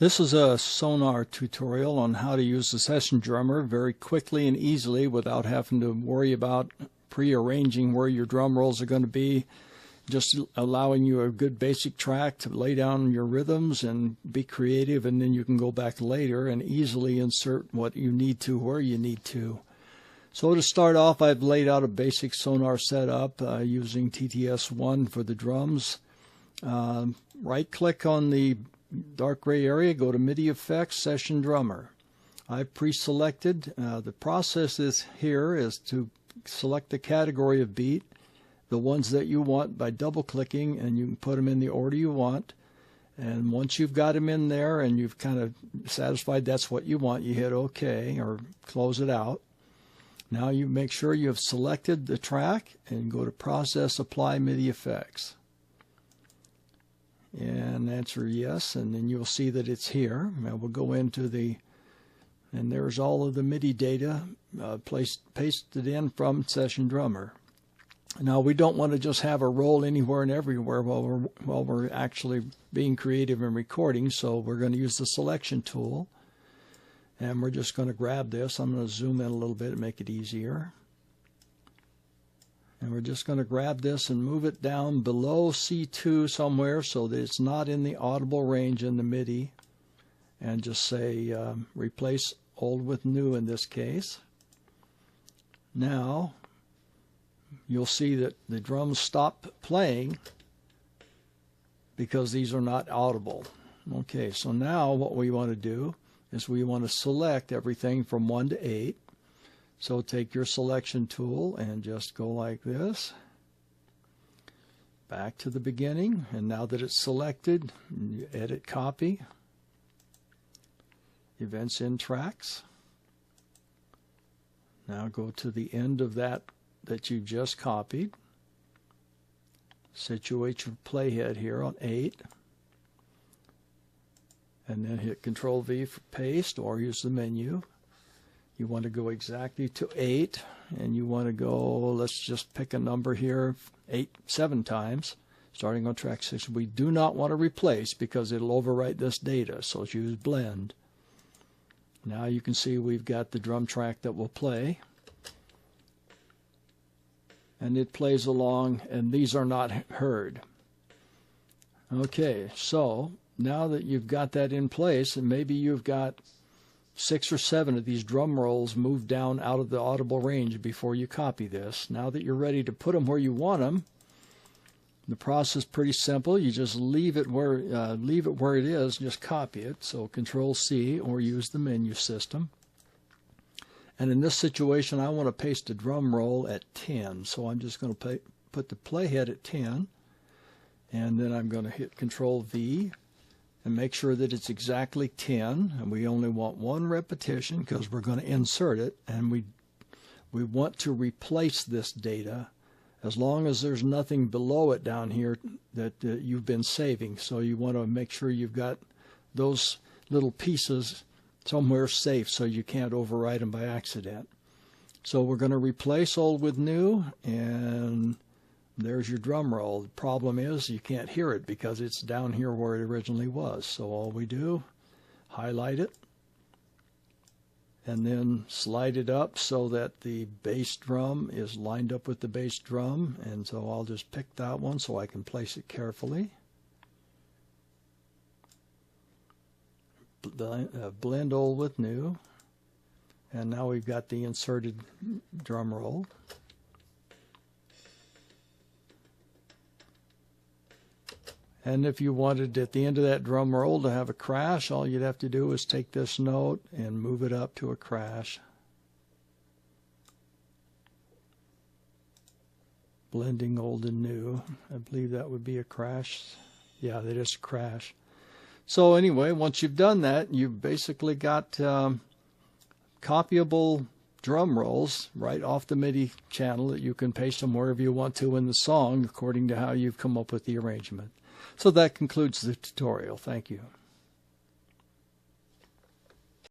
This is a Sonar tutorial on how to use the session drummer very quickly and easily without having to worry about prearranging where your drum rolls are going to be, just allowing you a good basic track to lay down your rhythms and be creative, and then you can go back later and easily insert what you need to where you need to. So to start off, I've laid out a basic Sonar setup using TTS1 for the drums. Right click on the dark gray area, go to MIDI Effects, Session Drummer. I've pre-selected. The process is to select the category of beat, the ones that you want by double clicking, and you can put them in the order you want. And once you've got them in there and you've kind of satisfied that's what you want, you hit OK or close it out. Now you make sure you have selected the track and go to Process, Apply MIDI Effects. And answer yes, and then you'll see that it's here. Now we'll go into and there's all of the MIDI data pasted in from Session Drummer. Now we don't want to just have a roll anywhere and everywhere while we're actually being creative and recording, so we're going to use the selection tool, and we're just going to grab this. I'm going to zoom in a little bit and make it easier. And we're just going to grab this and move it down below C2 somewhere so that it's not in the audible range in the MIDI. And just say replace old with new in this case. Now you'll see that the drums stop playing because these are not audible. Okay, so now what we want to do is we want to select everything from 1 to 8. So take your selection tool and just go like this, back to the beginning, and now that it's selected, you edit copy, events in tracks. Now go to the end of that you just copied, situate your playhead here on 8, and then hit Control V for paste or use the menu. You want to go exactly to 8, and you want to go, let's just pick a number here, 7 times, starting on track 6. We do not want to replace because it'll overwrite this data, so use blend. Now you can see we've got the drum track that will play, and it plays along, and these are not heard. Okay, so now that you've got that in place, and maybe you've got 6 or 7 of these drum rolls moved down out of the audible range before you copy this. Now that you're ready to put them where you want them, the process is pretty simple. You just leave it where it is, just copy it. So Control C or use the menu system. And in this situation, I want to paste a drum roll at 10. So I'm just going to put the playhead at 10, and then I'm going to hit Control V and make sure that it's exactly 10, and we only want 1 repetition because we're going to insert it, and we want to replace this data as long as there's nothing below it down here that you've been saving. So you want to make sure you've got those little pieces somewhere safe so you can't overwrite them by accident. So we're going to replace old with new, and there's your drum roll. The problem is you can't hear it because it's down here where it originally was. So all we do, highlight it, and then slide it up so that the bass drum is lined up with the bass drum. And so I'll just pick that one so I can place it carefully. Blend old with new. And now we've got the inserted drum roll. And if you wanted at the end of that drum roll to have a crash, all you'd have to do is take this note and move it up to a crash. Blending old and new. I believe that would be a crash. Yeah, that is a crash. So anyway, once you've done that, you've basically got copyable drum rolls right off the MIDI channel that you can paste them wherever you want to in the song according to how you've come up with the arrangement. So that concludes the tutorial. Thank you.